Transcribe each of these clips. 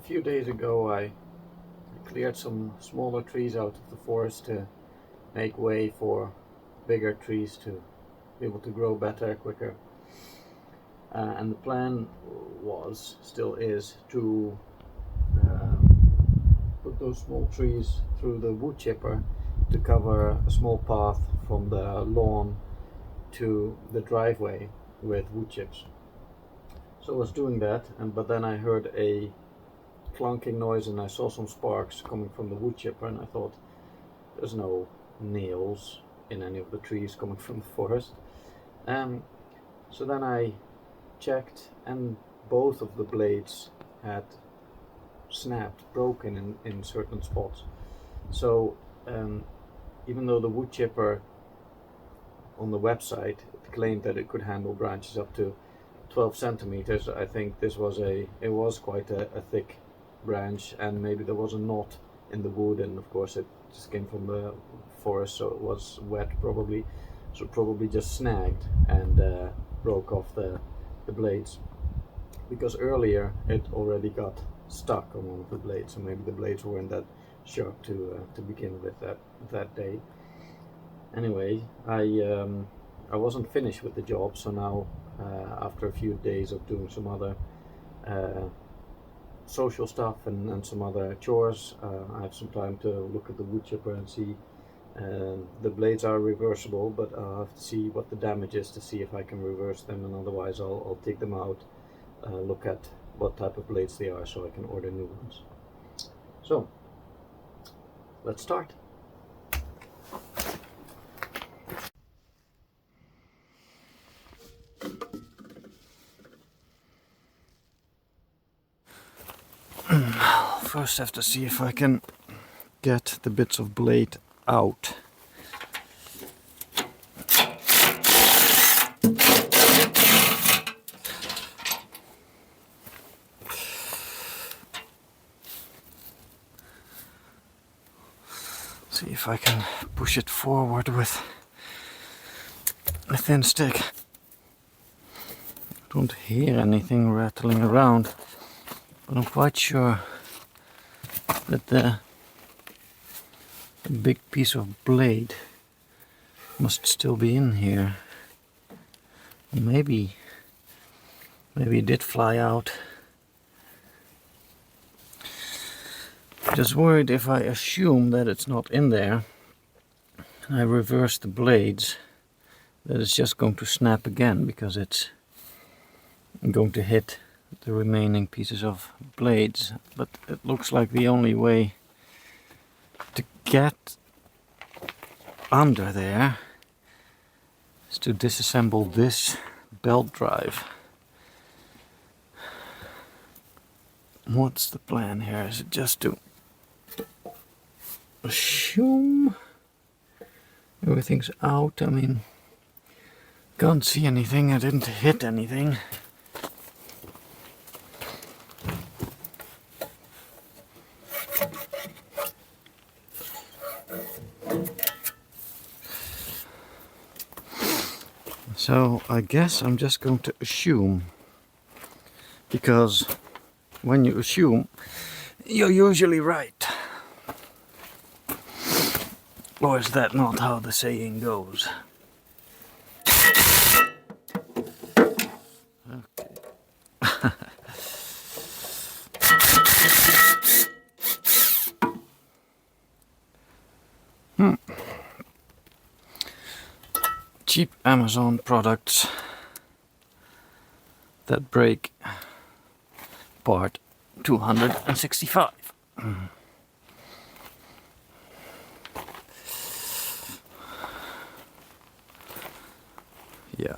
few days ago I cleared some smaller trees out of the forest to make way for bigger trees to be able to grow better, quicker. And the plan was, still is, to put those small trees through the wood chipper to cover a small path from the lawn to the driveway with wood chips. So I was doing that, but then I heard a clunking noise and I saw some sparks coming from the wood chipper, and I thought, there's no nails in any of the trees coming from the forest. So then I checked, and both of the blades had snapped, broken in certain spots. So even though the wood chipper on the website claimed that it could handle branches up to 12 centimeters, I think this was it was quite a thick branch, and maybe there was a knot in the wood, and of course it just came from the forest, so it was wet probably, so probably just snagged and broke off the blades, because earlier it already got stuck on one of the blades, so maybe the blades weren't that sharp to begin with that day. Anyway, I wasn't finished with the job, so now after a few days of doing some other social stuff and some other chores, I have some time to look at the wood chipper and see. The blades are reversible, but I'll have to see what the damage is to see if I can reverse them, and otherwise I'll take them out, look at what type of blades they are, so I can order new ones. So let's start. First I have to see if I can get the bits of blade out. See if I can push it forward with a thin stick. I don't hear anything rattling around, but I'm quite sure that the big piece of blade must still be in here. Maybe it did fly out. Just worried if I assume that it's not in there and I reverse the blades, that it's just going to snap again, because it's going to hit the remaining pieces of blades. But it looks like the only way to get under there is to disassemble this belt drive. What's the plan here? Is it just to assume everything's out? I mean, can't see anything, I didn't hit anything. So I guess I'm just going to assume, because when you assume, you're usually right. Or is that not how the saying goes? Okay. Cheap Amazon products that break, part 265. Yeah.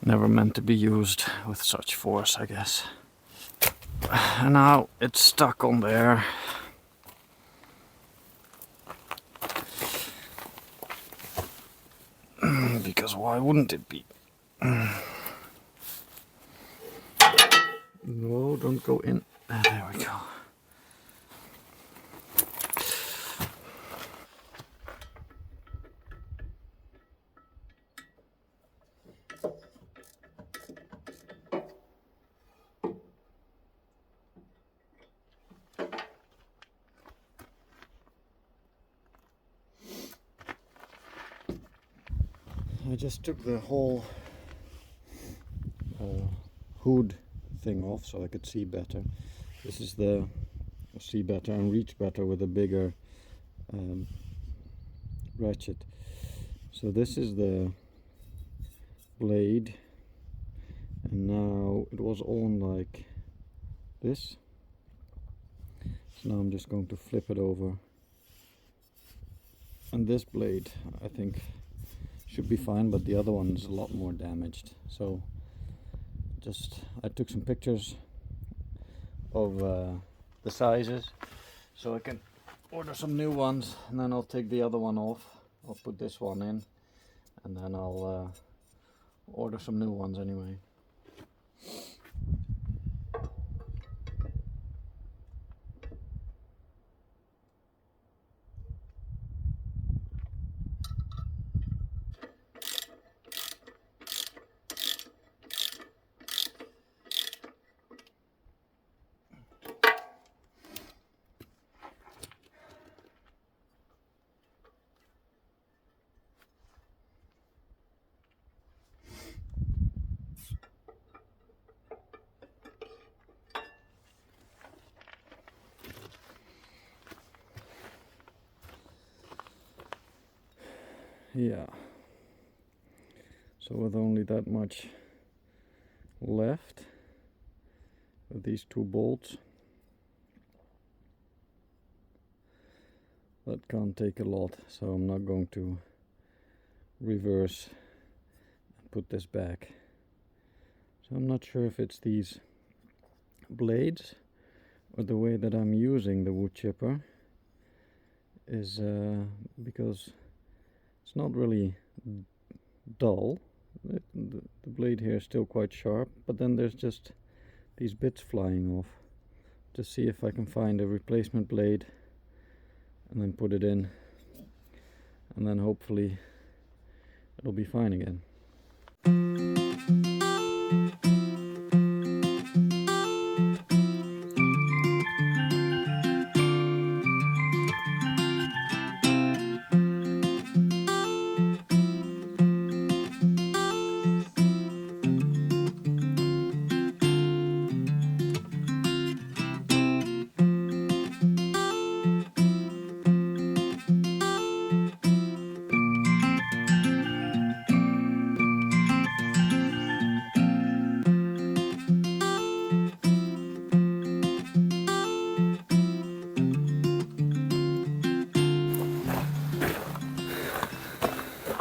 Never meant to be used with such force, I guess. And now it's stuck on there. Because why wouldn't it be? No, don't go in. There we go. I just took the whole hood thing off so I could see better. This is the see better and reach better with a bigger ratchet. So this is the blade, and now it was on like this, so now I'm just going to flip it over, and this blade I think should be fine, but the other one is a lot more damaged. So I took some pictures of the sizes so I can order some new ones, and then I'll take the other one off. I'll put this one in, and then I'll order some new ones anyway. Yeah, so with only that much left with these two bolts, that can't take a lot, so I'm not going to reverse and put this back. So I'm not sure if it's these blades or the way that I'm using the wood chipper is because it's not really dull. The blade here is still quite sharp, but then there's just these bits flying off. Just see if I can find a replacement blade and then put it in, and then hopefully it'll be fine again.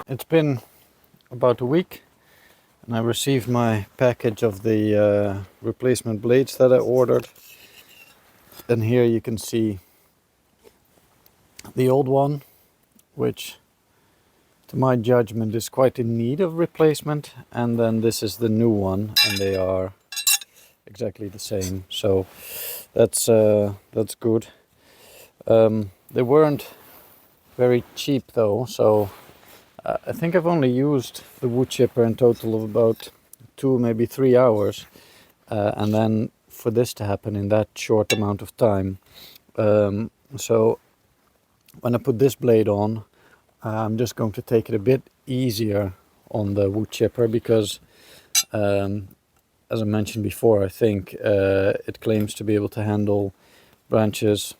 It's been about a week and I received my package of the replacement blades that I ordered, and here you can see the old one, which to my judgment is quite in need of replacement, and then this is the new one, and they are exactly the same, so that's good. They weren't very cheap though, so I think I've only used the wood chipper in total of about 2, maybe 3 hours, and then for this to happen in that short amount of time. So when I put this blade on, I'm just going to take it a bit easier on the wood chipper because, as I mentioned before, I think it claims to be able to handle branches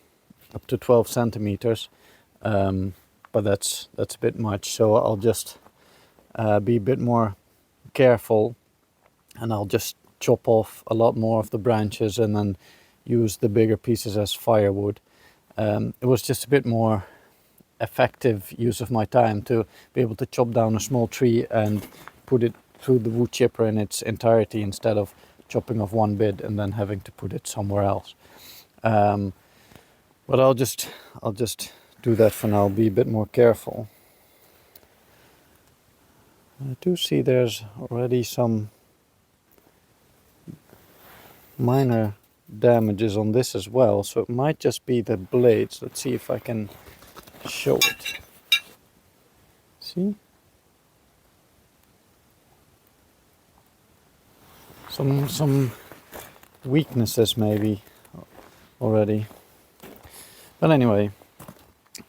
up to 12 centimeters. But that's a bit much, so I'll just be a bit more careful, and I'll just chop off a lot more of the branches and then use the bigger pieces as firewood. It was just a bit more effective use of my time to be able to chop down a small tree and put it through the wood chipper in its entirety instead of chopping off one bit and then having to put it somewhere else. But I'll just do that for now, be a bit more careful. I do see there's already some minor damages on this as well, so it might just be the blades. Let's see if I can show it. See? Some weaknesses maybe already. But anyway,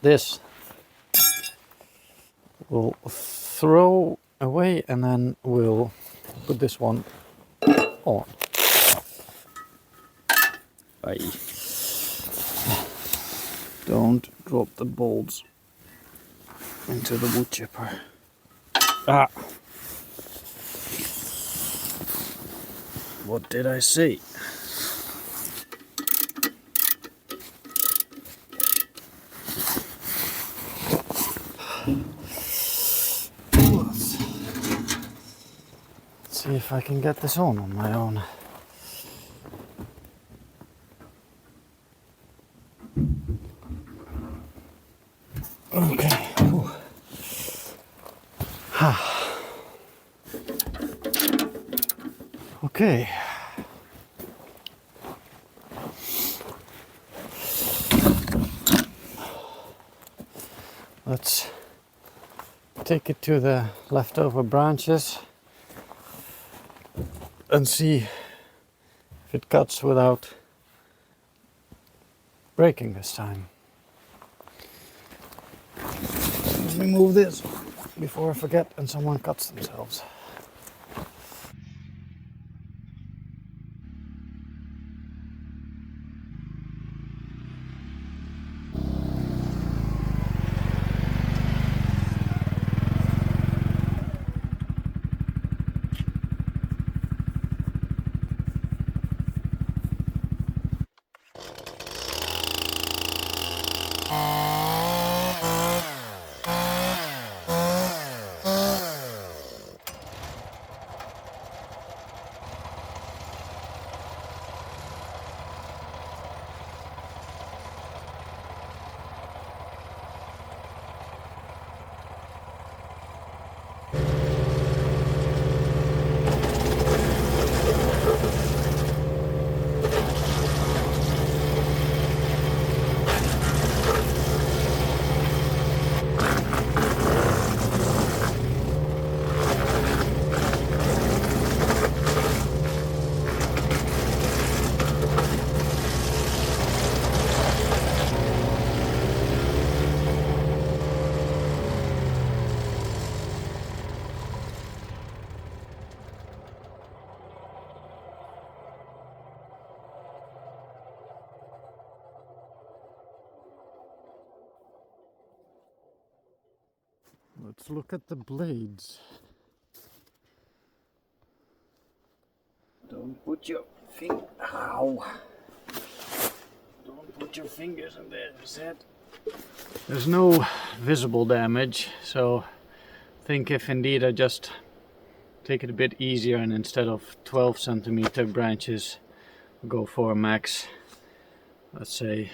this will throw away, and then we'll put this one on. Aye. Don't drop the bolts into the wood chipper. Ah! What did I say? Let's see if I can get this on my own. Okay. Okay. Let's take it to the leftover branches and see if it cuts without breaking this time. Let me move this before I forget and someone cuts themselves. Let's look at the blades. Don't put your Don't put your fingers in there, I said. There's no visible damage, so I think if indeed I just take it a bit easier and instead of 12 centimeter branches go for a max, let's say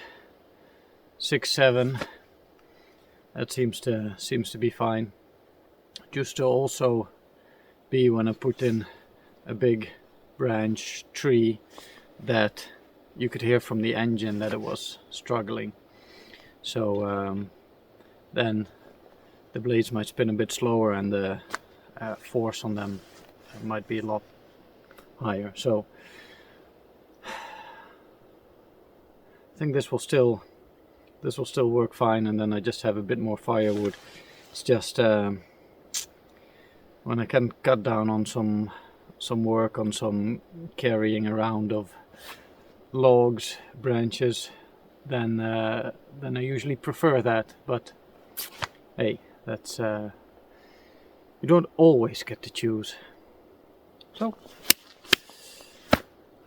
6, 7. That seems to be fine. Just to also be when I put in a big branch tree that you could hear from the engine that it was struggling. So then the blades might spin a bit slower and the force on them might be a lot higher. So I think this will still work fine, and then I just have a bit more firewood. It's just when I can cut down on some work on some carrying around of logs, branches, then I usually prefer that. But hey, that's you don't always get to choose. So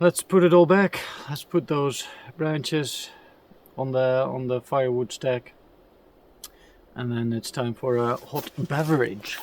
let's put it all back. Let's put those branches on the firewood stack, and then it's time for a hot beverage.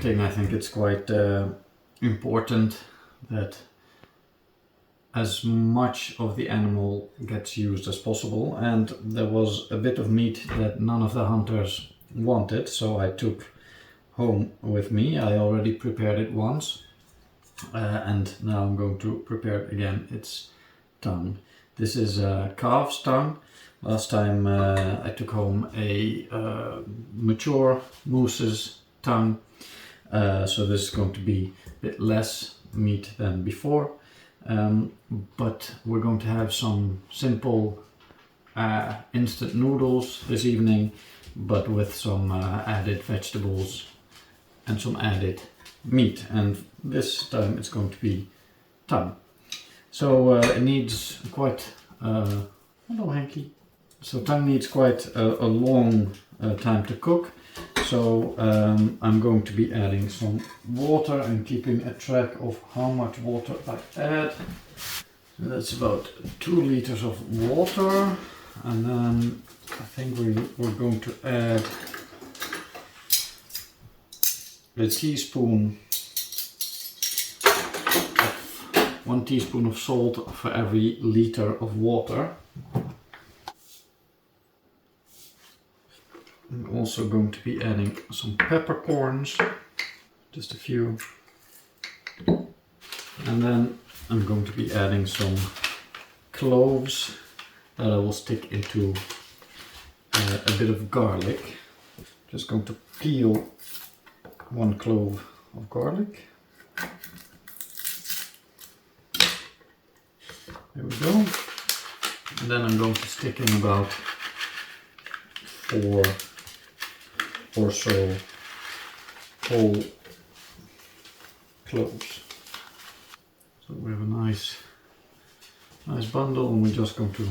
hunting, I think it's quite important that as much of the animal gets used as possible, and there was a bit of meat that none of the hunters wanted, so I took home with me. I already prepared it once, and now I'm going to prepare it again. It's tongue. This is a calf's tongue. Last time I took home a mature moose's tongue, so this is going to be a bit less meat than before. But we're going to have some simple instant noodles this evening, but with some added vegetables and some added meat, and this time it's going to be tongue. So it needs quite hello Hanky. So tongue needs quite a long time to cook. So I'm going to be adding some water and keeping a track of how much water I add. So that's about 2 liters of water, and then I think we're going to add a teaspoon, 1 teaspoon of salt for every liter of water. I'm also going to be adding some peppercorns, just a few, and then I'm going to be adding some cloves that I will stick into a bit of garlic. Just going to peel 1 clove of garlic. There we go. And then I'm going to stick in about 4 or so whole cloves. So we have a nice bundle, and we're just going to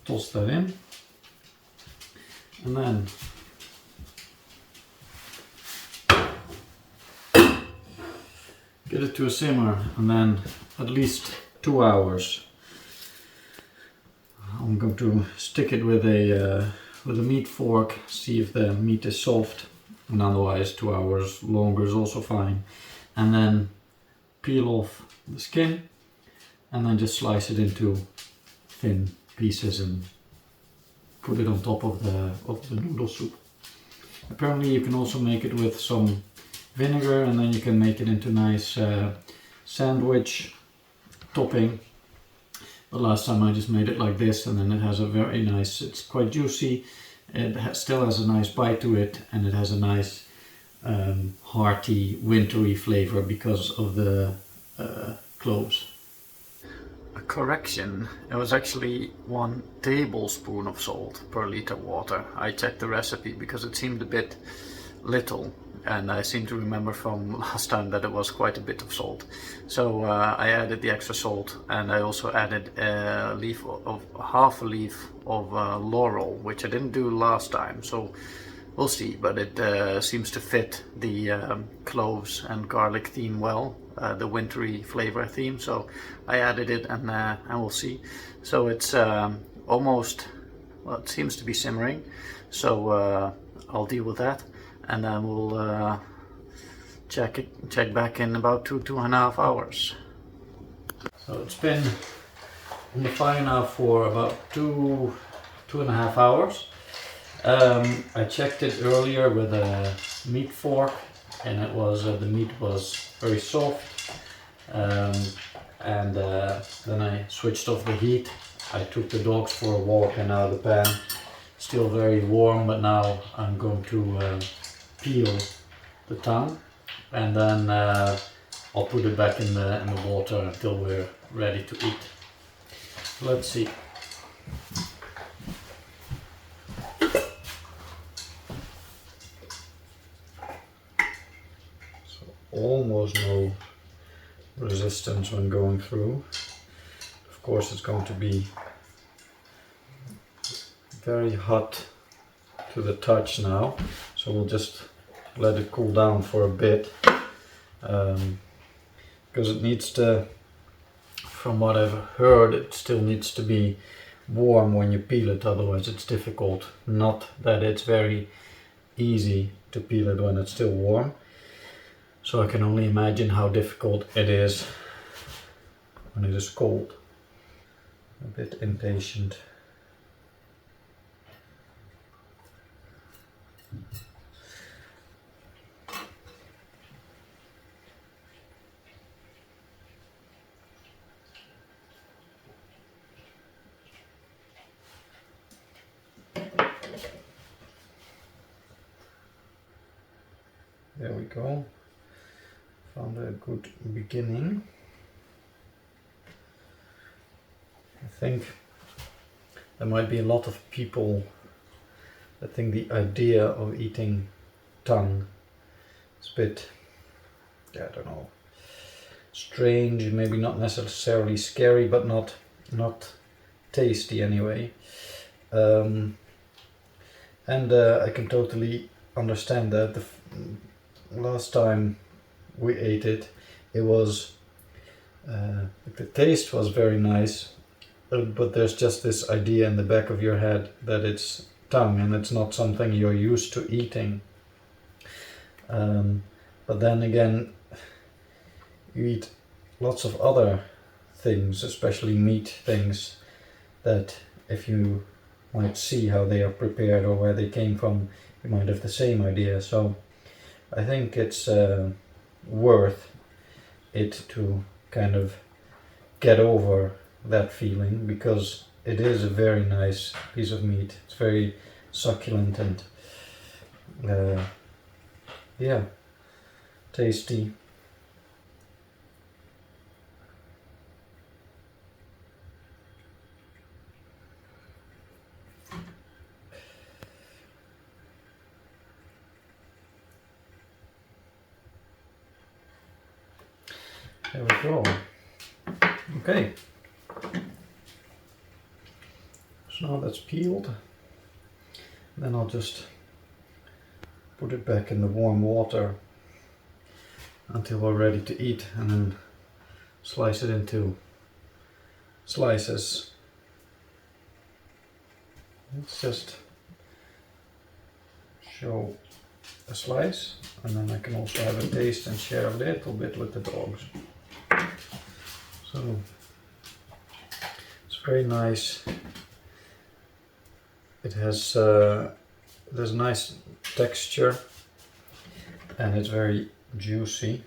toss that in, and then get it to a simmer, and then at least 2 hours. I'm going to stick it with a meat fork, see if the meat is soft, and otherwise 2 hours longer is also fine. And then peel off the skin, and then just slice it into thin pieces and put it on top of the noodle soup. Apparently you can also make it with some vinegar, and then you can make it into nice sandwich topping. But last time I just made it like this, and then it has a very nice, it's quite juicy, it still has a nice bite to it, and it has a nice hearty, wintry flavor because of the cloves. A correction, it was actually 1 tablespoon of salt per liter water. I checked the recipe because it seemed a bit little, and I seem to remember from last time that it was quite a bit of salt. So I added the extra salt, and I also added half a leaf of laurel, which I didn't do last time, so we'll see. But it seems to fit the cloves and garlic theme well, the wintry flavor theme, so I added it, and we'll see. So it's almost, well, it seems to be simmering, so I'll deal with that. And then we'll check back in about 2.5 hours. So it's been on the fire now for about 2.5 hours. I checked it earlier with a meat fork, and it was the meat was very soft. And then I switched off the heat. I took the dogs for a walk, and now the pan still very warm. But now I'm going to peel the tongue, and then I'll put it back in the water until we're ready to eat. Let's see. So almost no resistance when going through. Of course it's going to be very hot to the touch now, so we'll just let it cool down for a bit, because it needs to, from what I've heard, it still needs to be warm when you peel it, otherwise it's difficult. Not that it's very easy to peel it when it's still warm. So I can only imagine how difficult it is when it is cold. A bit impatient. There we go. Found a good beginning. I think there might be a lot of people that think the idea of eating tongue is a bit, I don't know, strange, maybe not necessarily scary, but not tasty anyway. And I can totally understand that. Last time we ate it, it was the taste was very nice, but there's just this idea in the back of your head that it's tongue and it's not something you're used to eating. But then again, you eat lots of other things, especially meat things, that if you might see how they are prepared or where they came from, you might have the same idea. So I think it's worth it to kind of get over that feeling, because it is a very nice piece of meat. It's very succulent and yeah, tasty. There we go. Okay. So now that's peeled. Then I'll just put it back in the warm water until we're ready to eat, and then slice it into slices. Let's just show a slice, and then I can also have a taste and share a little bit with the dogs. So it's very nice. It has there's a nice texture and it's very juicy.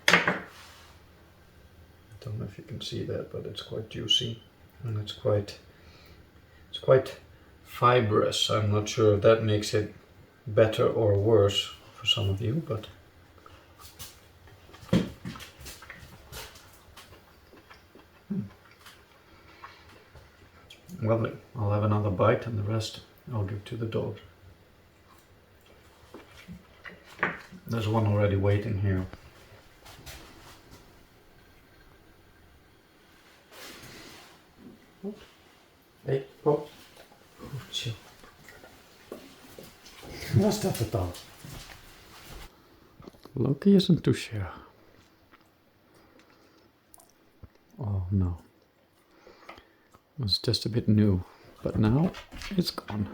I don't know if you can see that, but it's quite juicy and it's quite fibrous. I'm not sure if that makes it better or worse for some of you, but lovely. I'll have another bite and the rest I'll give to the dog. There's one already waiting here. Hey, kom. Goed Waar staat het dan? Loki is een touche. Oh no. It was just a bit new, but now it's gone.